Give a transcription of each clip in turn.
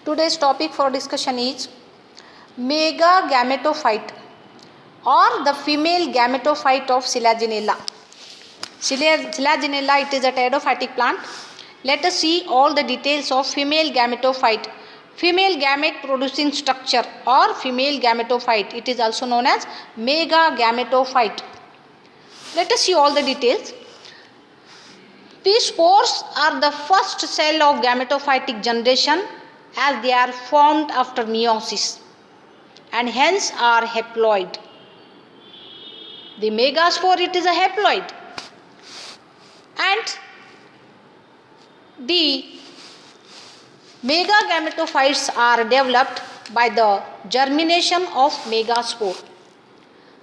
Today's topic for discussion is mega gametophyte or the female gametophyte of Selaginella. Selaginella, it is a pteridophytic plant. Let us see all the details of female gametophyte. Female gamete producing structure or female gametophyte. It is also known as mega gametophyte. Let us see all the details. These spores are the first cell of gametophytic generation as they are formed after meiosis and hence are haploid. The megaspore, it is a haploid, and the megagametophytes are developed by the germination of megaspore.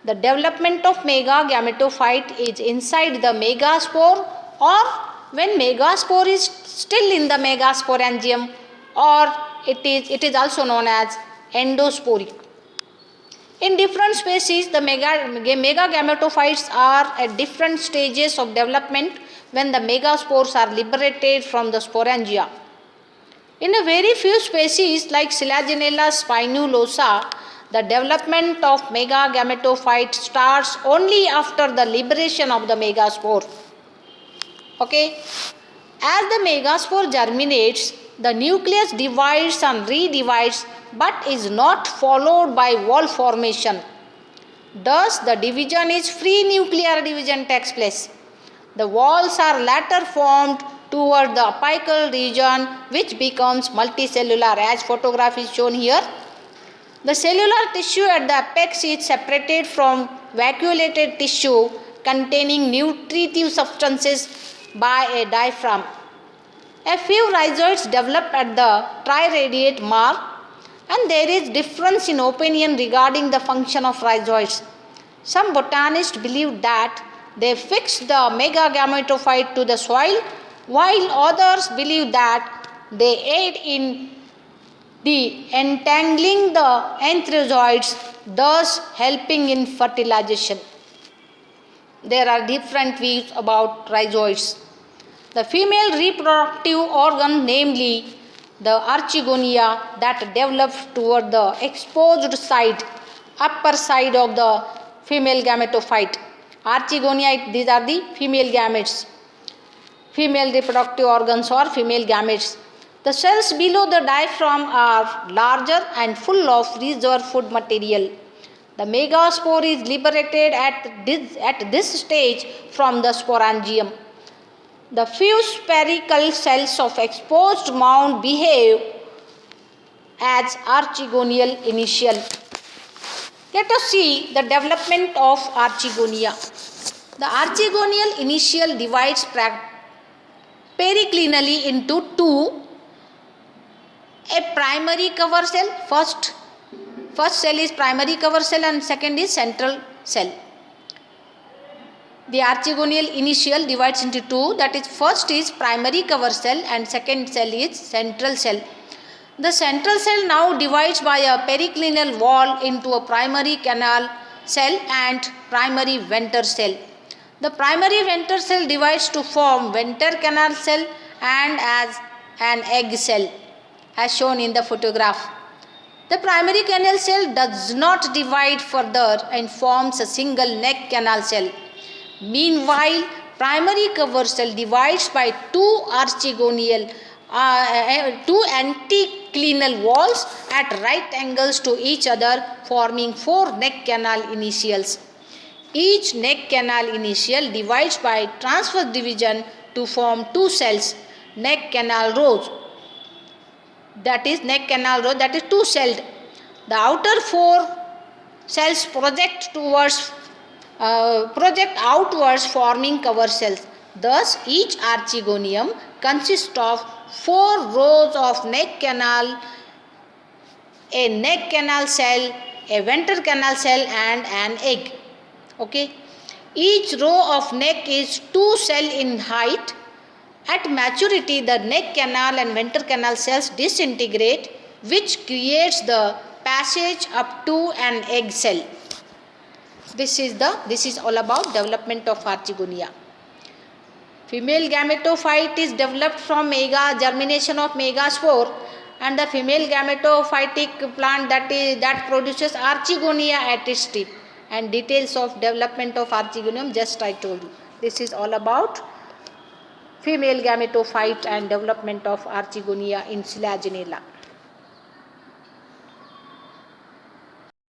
The development of megagametophyte is inside the megaspore or when megaspore is still in the megasporangium, or it is also known as endosporic. In different species, the megagametophytes are at different stages of development when the megaspores are liberated from the sporangia. In a very few species like Selaginella spinulosa, the development of megagametophyte starts only after the liberation of the megaspore. Okay. As the megaspore germinates, the nucleus divides and redivides but is not followed by wall formation. Thus, the division is free nuclear division takes place. The walls are later formed toward the apical region which becomes multicellular as photograph is shown here. The cellular tissue at the apex is separated from vacuolated tissue containing nutritive substances by a diaphragm. A few rhizoids develop at the triradiate mark, and there is difference in opinion regarding the function of rhizoids. Some botanists believe that they fix the megagametophyte to the soil, while others believe that they aid in the entangling the anthrazoids, thus helping in fertilization. There are different views about rhizoids. The female reproductive organ, namely the archegonia, that develops toward the exposed side, upper side of the female gametophyte. Archegonia, these are the female gametes, female reproductive organs or female gametes. The cells below the diaphragm are larger and full of reserved food material. The megaspore is liberated at this stage from the sporangium. The few spherical cells of exposed mound behave as archegonial initial. Let us see the development of archegonia. The archegonial initial divides periclinally into two: a primary cover cell, first cell is primary cover cell and second is central cell. The archegonial initial divides into two, that is, first is primary cover cell and second cell is central cell. The central cell now divides by a periclinal wall into a primary canal cell and primary venter cell. The primary venter cell divides to form venter canal cell and as an egg cell, as shown in the photograph. The primary canal cell does not divide further and forms a single neck canal cell. Meanwhile, primary cover cell divides by two anticlinal walls at right angles to each other, forming four neck canal initials. Each neck canal initial divides by transverse division to form two cells, neck canal rows. That is two celled. The outer four cells project outwards, forming cover cells. Thus, each archegonium consists of four rows of neck canal, a neck canal cell, a venter canal cell and an egg. Okay. Each row of neck is 2 cell in height. At maturity, the neck canal and venter canal cells disintegrate, which creates the passage up to an egg cell. This is all about development of archegonia. Female gametophyte is developed from germination of megaspore and the female gametophytic plant that produces Archegonia at its tip, and details of development of Archegonium just I told you. This is all about female gametophyte and development of Archegonia in Selaginella.